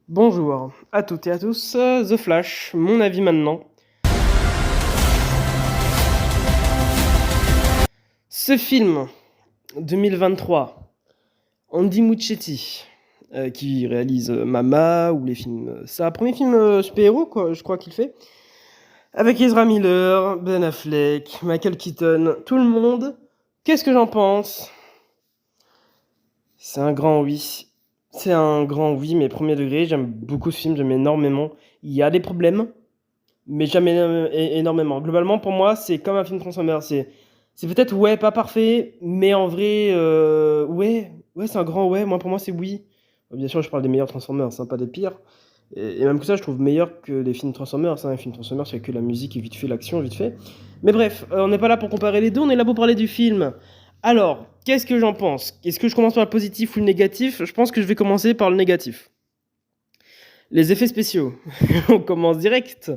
Bonjour à toutes et à tous, The Flash, mon avis maintenant. Ce film, 2023, Andy Muschietti, qui réalise Mama ou les films... C'est un premier film super-héros, quoi, je crois qu'il fait. Avec Ezra Miller, Ben Affleck, Michael Keaton, tout le monde. Qu'est-ce que j'en pense? C'est un grand oui. C'est un grand oui, mais premier degré. J'aime beaucoup ce film, j'aime énormément. Il y a des problèmes, mais jamais énormément. Globalement, pour moi, c'est comme un film Transformers. C'est peut-être, ouais, pas parfait, mais en vrai, ouais, c'est un grand ouais. Moi, pour moi, c'est oui. Bien sûr, je parle des meilleurs Transformers, hein, pas des pires. Et même que ça, je trouve meilleur que les films Transformers. Hein. Les films Transformers, il n'y a que la musique et vite fait, l'action, vite fait. Mais bref, on n'est pas là pour comparer les deux, on est là pour parler du film. Alors, qu'est-ce que j'en pense? Est-ce que je commence par le positif ou le négatif? Je pense que je vais commencer par le négatif. Les effets spéciaux. On commence direct.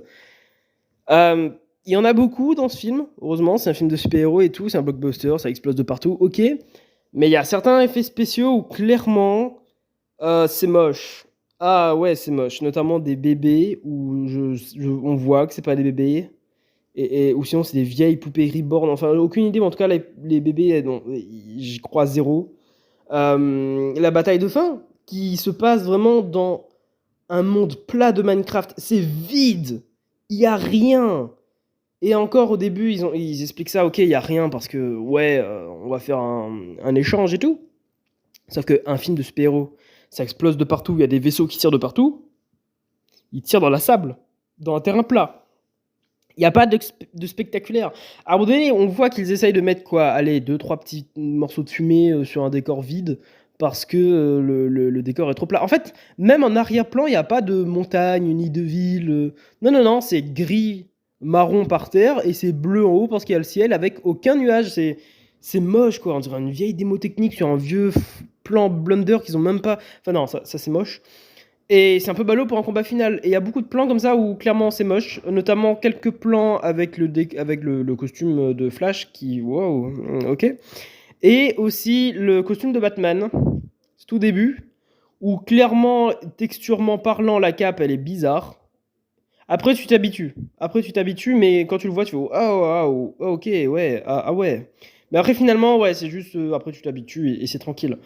Il y en a beaucoup dans ce film, heureusement, c'est un film de super-héros et tout, c'est un blockbuster, ça explose de partout, ok. Mais il y a certains effets spéciaux où clairement, c'est moche. Ah ouais, c'est moche, notamment des bébés où on voit que c'est pas des bébés, ou sinon c'est des vieilles poupées reborn, enfin aucune idée, mais en tout cas les bébés, non, j'y crois zéro. La bataille de fin, qui se passe vraiment dans un monde plat de Minecraft, c'est vide, il y a rien. Et encore au début, ils expliquent ça, ok, il y a rien parce que, ouais, on va faire un échange et tout. Sauf qu'un film de super-héros, ça explose de partout, il y a des vaisseaux qui tirent de partout. Ils tirent dans la sable, dans un terrain plat. Il n'y a pas de spectaculaire. À un moment donné, on voit qu'ils essayent de mettre quoi, allez, 2-3 petits morceaux de fumée sur un décor vide parce que le décor est trop plat. En fait, même en arrière-plan, il n'y a pas de montagne ni de ville. Non, non, non, c'est gris, marron par terre et c'est bleu en haut parce qu'il y a le ciel avec aucun nuage. C'est moche, quoi. On dirait une vieille démo technique sur un vieux plan Blender qu'ils ont même pas. Enfin, non, ça c'est moche. Et c'est un peu ballot pour un combat final. Et il y a beaucoup de plans comme ça où clairement c'est moche. Notamment quelques plans avec le costume de Flash qui. Wow, ok. Et aussi le costume de Batman. C'est tout début. Où clairement, texturement parlant, la cape elle est bizarre. Après tu t'habitues. Mais quand tu le vois, tu fais ok, ouais, ouais. Mais après finalement, ouais, c'est juste. Après tu t'habitues et c'est tranquille.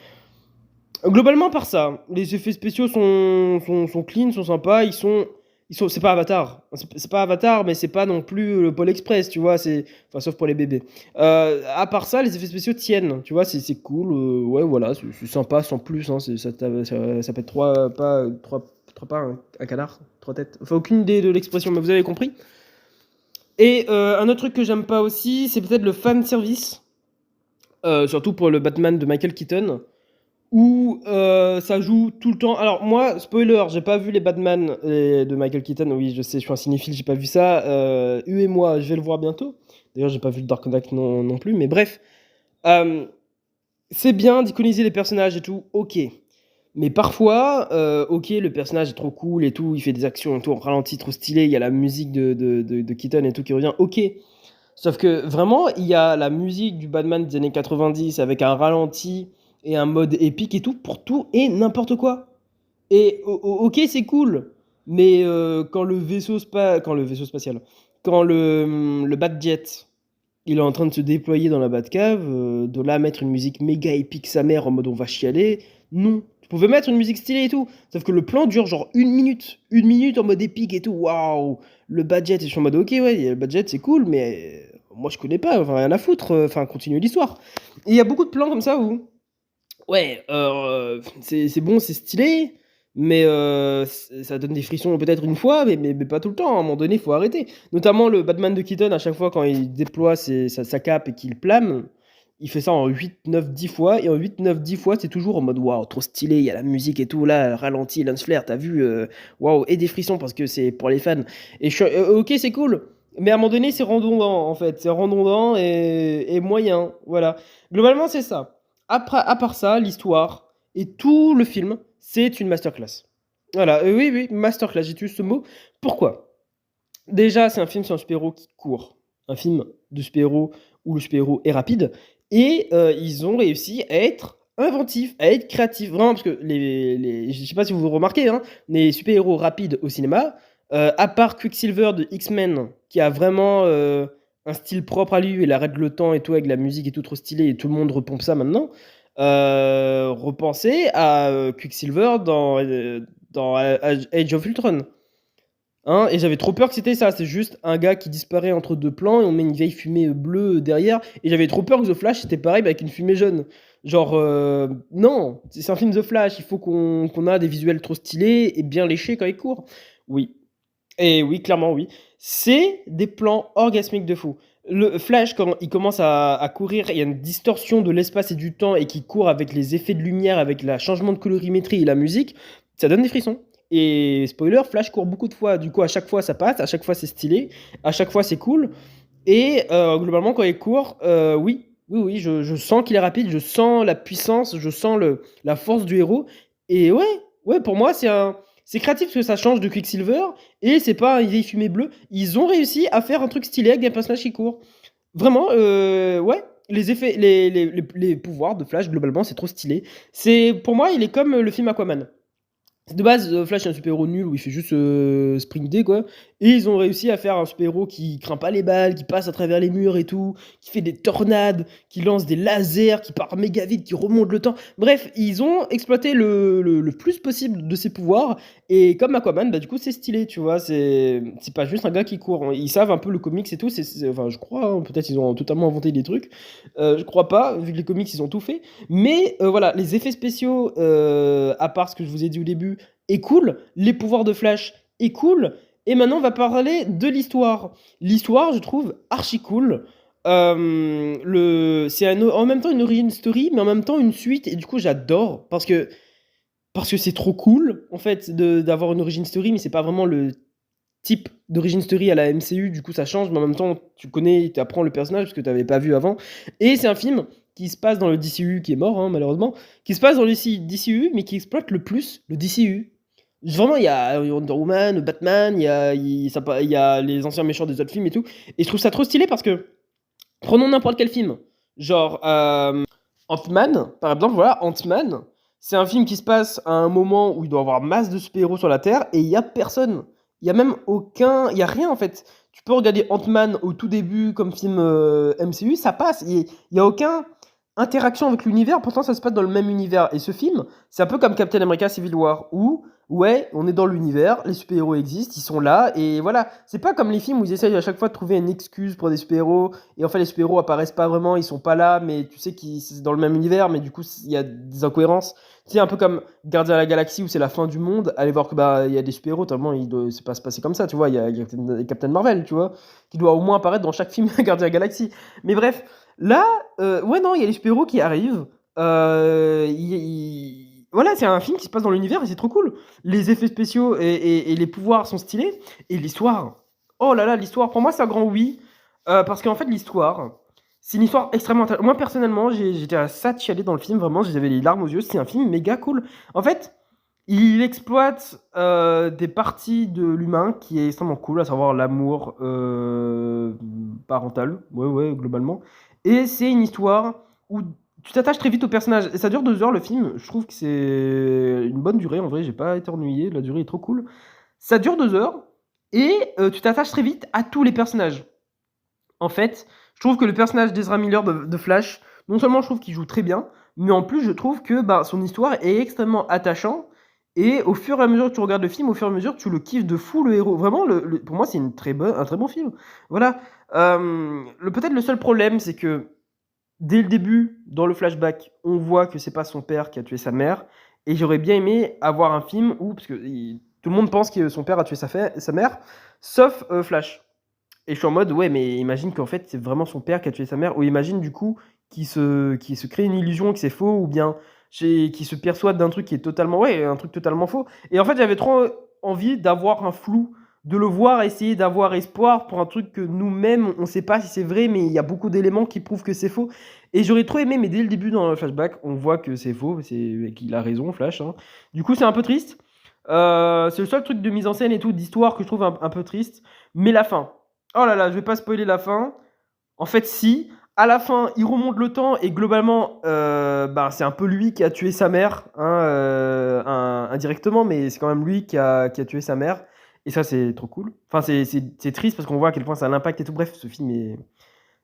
Globalement, par ça, les effets spéciaux sont clean, sont sympas, c'est pas Avatar. C'est pas Avatar, mais c'est pas non plus le Pôle Express, tu vois, enfin, sauf pour les bébés. À part ça, les effets spéciaux tiennent, tu vois, c'est cool, ouais, voilà, c'est sympa, sans plus, hein, ça peut être trois pas, un canard, trois têtes. Enfin, aucune idée de l'expression, mais vous avez compris. Et un autre truc que j'aime pas aussi, c'est peut-être le fan service, surtout pour le Batman de Michael Keaton où ça joue tout le temps. Alors moi, spoiler, j'ai pas vu les Batman de Michael Keaton. Oui, je sais, je suis un cinéphile, j'ai pas vu ça. Et moi, je vais le voir bientôt. D'ailleurs, j'ai pas vu le Dark Knight non plus. Mais bref, euh, c'est bien d'iconiser les personnages et tout. Ok. Mais parfois, ok, le personnage est trop cool et tout, il fait des actions et tout, en ralenti, trop stylé, il y a la musique de Keaton et tout qui revient, ok. Sauf que vraiment, il y a la musique du Batman des années 90 avec un ralenti et un mode épique et tout pour tout et n'importe quoi. Et ok, c'est cool, mais quand le vaisseau spatial, quand le Batjet, il est en train de se déployer dans la Batcave, de là mettre une musique méga épique sa mère en mode on va chialer, non. Tu pouvais mettre une musique stylée et tout, sauf que le plan dure genre une minute en mode épique et tout, waouh, le Batjet, et je suis en mode ok, ouais, le Batjet c'est cool, mais moi je connais pas, enfin rien à foutre, enfin continuer l'histoire. Et il y a beaucoup de plans comme ça où ouais, c'est bon, c'est stylé, mais ça donne des frissons peut-être une fois, mais pas tout le temps. À un moment donné, il faut arrêter. Notamment le Batman de Keaton, à chaque fois quand il déploie sa cape et qu'il plane, il fait ça en 8 9 10 fois. Et en 8 9 10 fois, c'est toujours en mode waouh, trop stylé, il y a la musique et tout. Là, ralenti, lance flare, t'as vu, waouh, et des frissons parce que c'est pour les fans. Et ok, c'est cool. Mais à un moment donné, c'est redondant en fait. C'est redondant et moyen. Voilà. Globalement, c'est ça. Après, à part ça, l'histoire et tout le film, c'est une masterclass. Voilà, oui, oui, masterclass, j'ai utilisé ce mot. Pourquoi? Déjà, c'est un film sur un super-héros qui court. Un film de super-héros où le super-héros est rapide. Et ils ont réussi à être inventif, à être créatif. Vraiment, parce que je sais pas si vous remarquez, hein, les super-héros rapides au cinéma, à part Quicksilver de X-Men, qui a vraiment un style propre à lui, il arrête le temps et tout, avec la musique et tout trop stylé, et tout le monde repompe ça maintenant. Repensez à Quicksilver dans Age of Ultron. Hein, et j'avais trop peur que c'était ça. C'est juste un gars qui disparaît entre deux plans et on met une vieille fumée bleue derrière. Et j'avais trop peur que The Flash c'était pareil mais avec une fumée jaune. Genre, non, c'est un film The Flash. Il faut qu'on a des visuels trop stylés et bien léchés quand il court. Oui. Et oui, clairement, oui. C'est des plans orgasmiques de fou. Le Flash, quand il commence à courir, il y a une distorsion de l'espace et du temps et qui court avec les effets de lumière, avec le changement de colorimétrie et la musique, ça donne des frissons. Et spoiler, Flash court beaucoup de fois. Du coup, à chaque fois, ça passe, à chaque fois, c'est stylé, à chaque fois, c'est cool. Et globalement, quand il court, oui, je sens qu'il est rapide, je sens la puissance, je sens la force du héros. Et ouais, pour moi, c'est créatif parce que ça change de Quicksilver et c'est pas une vieille fumée bleue. Ils ont réussi à faire un truc stylé avec des personnages qui courent. Vraiment, ouais, les effets, les pouvoirs de Flash, globalement, c'est trop stylé. Pour moi, il est comme le film Aquaman. De base, Flash est un super-héros nul où il fait juste sprinter, quoi. Et ils ont réussi à faire un super-héros qui craint pas les balles, qui passe à travers les murs et tout, qui fait des tornades, qui lance des lasers, qui part méga vite, qui remonte le temps. Bref, ils ont exploité le plus possible de ses pouvoirs. Et comme Aquaman, bah, du coup, c'est stylé, tu vois. C'est pas juste un gars qui court, hein. Ils savent un peu le comics et tout. Enfin, je crois, hein, peut-être ils ont totalement inventé des trucs. Je crois pas, vu que les comics, ils ont tout fait. Mais voilà, les effets spéciaux, à part ce que je vous ai dit au début, est cool. Les pouvoirs de Flash est cool. Et maintenant, on va parler de l'histoire. L'histoire, je trouve archi cool. C'est en même temps une origin story, mais en même temps une suite. Et du coup, j'adore parce que c'est trop cool, en fait, d'avoir une origin story, mais c'est pas vraiment le type d'origin story à la MCU. Du coup, ça change, mais en même temps, tu connais, tu apprends le personnage parce que tu n'avais pas vu avant. Et c'est un film qui se passe dans le DCU, qui est mort, hein, malheureusement, qui se passe dans le DCU, mais qui exploite le plus le DCU. Vraiment, il y a Wonder Woman, Batman, il y a les anciens méchants des autres films et tout. Et je trouve ça trop stylé parce que, prenons n'importe quel film, genre Ant-Man, par exemple, voilà, Ant-Man, c'est un film qui se passe à un moment où il doit y avoir masse de super-héros sur la Terre et il n'y a personne. Il n'y a même aucun. Il n'y a rien en fait. Tu peux regarder Ant-Man au tout début comme film MCU, ça passe. Il n'y a aucun interaction avec l'univers, pourtant ça se passe dans le même univers. Et ce film, c'est un peu comme Captain America Civil War, où, ouais, on est dans l'univers, les super-héros existent, ils sont là, et voilà. C'est pas comme les films où ils essayent à chaque fois de trouver une excuse pour des super-héros, et en fait les super-héros apparaissent pas vraiment, ils sont pas là, mais tu sais qu'ils c'est dans le même univers, mais du coup il y a des incohérences. Tu sais, un peu comme Gardien de la Galaxie où c'est la fin du monde, allez voir que bah il y a des super-héros, tellement c'est pas se passer comme ça, tu vois. Il y a Captain Marvel, tu vois, qui doit au moins apparaître dans chaque film Gardien de la Galaxie. Mais bref, là, ouais, non, il y a les super-héros qui arrivent. Voilà, c'est un film qui se passe dans l'univers et c'est trop cool. Les effets spéciaux et les pouvoirs sont stylés. Et l'histoire, oh là là, l'histoire, pour moi, c'est un grand oui. Parce qu'en fait, l'histoire, c'est une histoire extrêmement intéressante. Moi, personnellement, j'étais à ça de chialer dans le film. Vraiment, j'avais les larmes aux yeux. C'est un film méga cool. En fait, il exploite des parties de l'humain qui est extrêmement cool, à savoir l'amour parental. Ouais, globalement. Et c'est une histoire où tu t'attaches très vite au personnage. Et ça dure 2 heures le film. Je trouve que c'est une bonne durée. En vrai, j'ai pas été ennuyé. La durée est trop cool. Ça dure 2 heures. Et tu t'attaches très vite à tous les personnages. En fait, je trouve que le personnage d'Ezra Miller de Flash, non seulement je trouve qu'il joue très bien, mais en plus je trouve que bah, son histoire est extrêmement attachante. Et au fur et à mesure que tu regardes le film, au fur et à mesure, tu le kiffes de fou le héros. Vraiment, pour moi, c'est un très bon film. Voilà. Peut-être le seul problème, c'est que dès le début, dans le flashback, on voit que c'est pas son père qui a tué sa mère. Et j'aurais bien aimé avoir un film où, parce que tout le monde pense que son père a tué sa mère, sauf Flash. Et je suis en mode, ouais, mais imagine qu'en fait, c'est vraiment son père qui a tué sa mère, ou imagine du coup qu'il se crée une illusion que c'est faux, ou bien qu'il se persuade d'un truc qui est totalement, ouais, un truc totalement faux. Et en fait, j'avais trop envie d'avoir un flou, de le voir, essayer d'avoir espoir pour un truc que nous-mêmes, on ne sait pas si c'est vrai, mais il y a beaucoup d'éléments qui prouvent que c'est faux. Et j'aurais trop aimé, mais dès le début dans le flashback, on voit que c'est faux, qu'il a raison, Flash, hein. Du coup, c'est un peu triste. C'est le seul truc de mise en scène et tout, d'histoire que je trouve un peu triste. Mais la fin. Oh là là, je vais pas spoiler la fin. En fait, si. À la fin, il remonte le temps et globalement, ben, c'est un peu lui qui a tué sa mère, hein, indirectement, mais c'est quand même lui qui a tué sa mère. Et ça, c'est trop cool. Enfin, c'est triste parce qu'on voit à quel point ça a un impact et tout. Bref, ce film est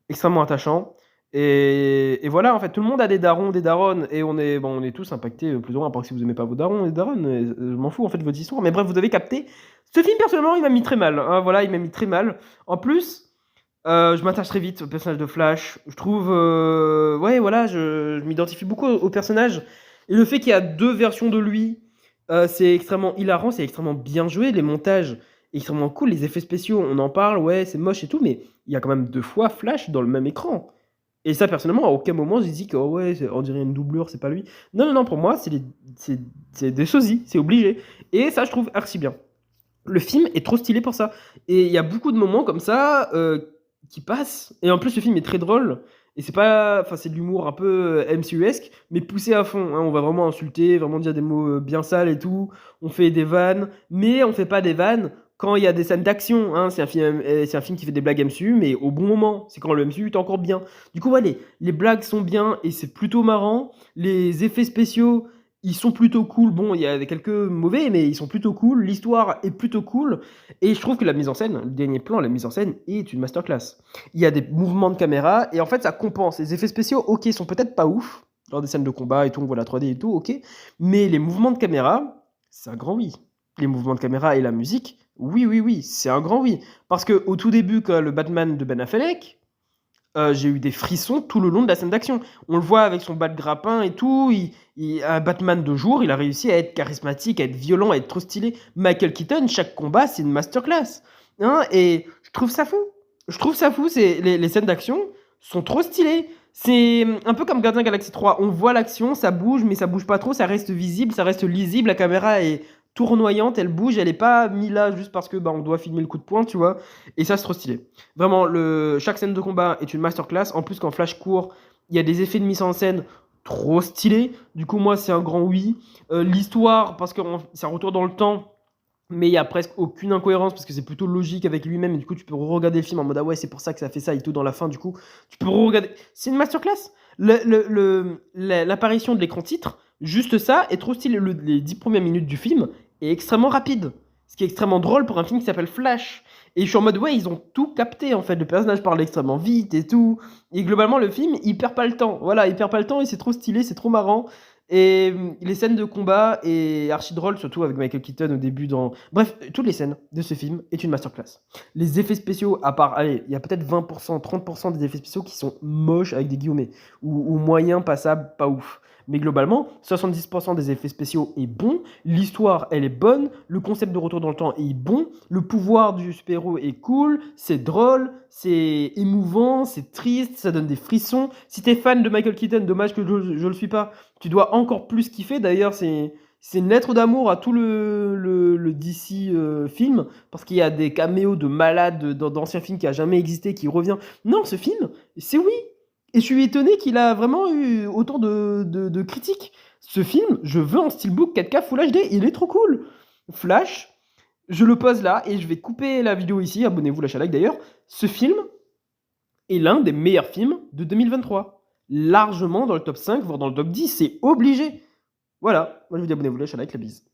extrêmement attachant. Et voilà, en fait, tout le monde a des darons, des daronnes, et on est tous impactés plus ou moins, à part que si vous aimez pas vos darons et daronnes, je m'en fous en fait de votre histoire. Mais bref, vous avez capté. Ce film, personnellement, il m'a mis très mal, hein, voilà, il m'a mis très mal. En plus, je m'attache très vite au personnage de Flash. Je trouve, ouais, voilà, je m'identifie beaucoup au personnage. Et le fait qu'il y a deux versions de lui, c'est extrêmement hilarant, c'est extrêmement bien joué. Les montages, extrêmement cool. Les effets spéciaux, on en parle, ouais, c'est moche et tout, mais il y a quand même deux fois Flash dans le même écran. Et ça, personnellement, à aucun moment, j'ai dit que, oh ouais, on dirait une doublure, c'est pas lui. Non, non, non, pour moi, c'est c'est des sosies, c'est obligé. Et ça, je trouve archi bien. Le film est trop stylé pour ça. Et il y a beaucoup de moments comme ça qui passent. Et en plus, le film est très drôle. Et c'est pas. Enfin, c'est de l'humour un peu MCU-esque, mais poussé à fond, hein. On va vraiment insulter, vraiment dire des mots bien sales et tout. On fait des vannes, mais on fait pas des vannes quand il y a des scènes d'action, hein. C'est un film qui fait des blagues MCU, mais au bon moment. C'est quand le MCU est encore bien. Du coup, ouais, les blagues sont bien et c'est plutôt marrant. Les effets spéciaux, ils sont plutôt cool. Bon, il y a quelques mauvais, mais ils sont plutôt cool. L'histoire est plutôt cool. Et je trouve que la mise en scène, le dernier plan, la mise en scène est une masterclass. Il y a des mouvements de caméra et en fait, ça compense. Les effets spéciaux, ok, sont peut-être pas ouf. Dans des scènes de combat et tout, on voit la 3D et tout, ok. Mais les mouvements de caméra, c'est un grand oui. Les mouvements de caméra et la musique, oui, oui, oui, c'est un grand oui. Parce que au tout début, quand le Batman de Ben Affleck, j'ai eu des frissons tout le long de la scène d'action. On le voit avec son bas de grappin et tout. Un Batman de jour, il a réussi à être charismatique, à être violent, à être trop stylé. Michael Keaton, chaque combat, c'est une masterclass. Hein, et je trouve ça fou. Je trouve ça fou. Les scènes d'action sont trop stylées. C'est un peu comme Gardien Galaxy 3. On voit l'action, ça bouge, mais ça bouge pas trop. Ça reste visible, ça reste lisible. La caméra est tournoyante, elle bouge, elle est pas mise là juste parce que bah, on doit filmer le coup de poing, tu vois. Et ça, c'est trop stylé. Vraiment, chaque scène de combat est une masterclass. En plus, quand Flash court, il y a des effets de mise en scène trop stylés. Du coup, moi, c'est un grand oui. L'histoire, parce que ça retourne dans le temps, mais il y a presque aucune incohérence parce que c'est plutôt logique avec lui-même. Et du coup, tu peux regarder le film en mode ah ouais, c'est pour ça que ça fait ça et tout dans la fin. Du coup, tu peux regarder. C'est une masterclass. L'apparition de l'écran titre, juste ça, est trop stylé. Les 10 premières minutes du film est extrêmement rapide. Ce qui est extrêmement drôle pour un film qui s'appelle Flash. Et je suis en mode, ouais, ils ont tout capté en fait. Le personnage parle extrêmement vite et tout. Et globalement, le film, il perd pas le temps. Voilà, il perd pas le temps et c'est trop stylé, c'est trop marrant. Et les scènes de combat et archi drôle, surtout avec Michael Keaton au début dans. Bref, toutes les scènes de ce film est une masterclass. Les effets spéciaux, à part, allez, il y a peut-être 20%, 30% des effets spéciaux qui sont moches avec des guillemets, ou moyens, passables, pas ouf. Mais globalement, 70% des effets spéciaux est bon, l'histoire elle est bonne, le concept de retour dans le temps est bon, le pouvoir du super-héros est cool, c'est drôle, c'est émouvant, c'est triste, ça donne des frissons. Si t'es fan de Michael Keaton, dommage que je le suis pas, tu dois encore plus kiffer. D'ailleurs, c'est une lettre d'amour à tout le DC film, parce qu'il y a des caméos de malades d'anciens films qui a jamais existé, qui revient. Non, ce film, c'est oui. Et je suis étonné qu'il a vraiment eu autant de critiques. Ce film, je veux en steelbook 4K Full HD, il est trop cool. Flash, je le pose là et je vais couper la vidéo ici. Abonnez-vous, lâchez un like d'ailleurs. Ce film est l'un des meilleurs films de 2023. Largement dans le top 5, voire dans le top 10, c'est obligé. Voilà, moi je vous dis abonnez-vous, lâchez un like, la bise.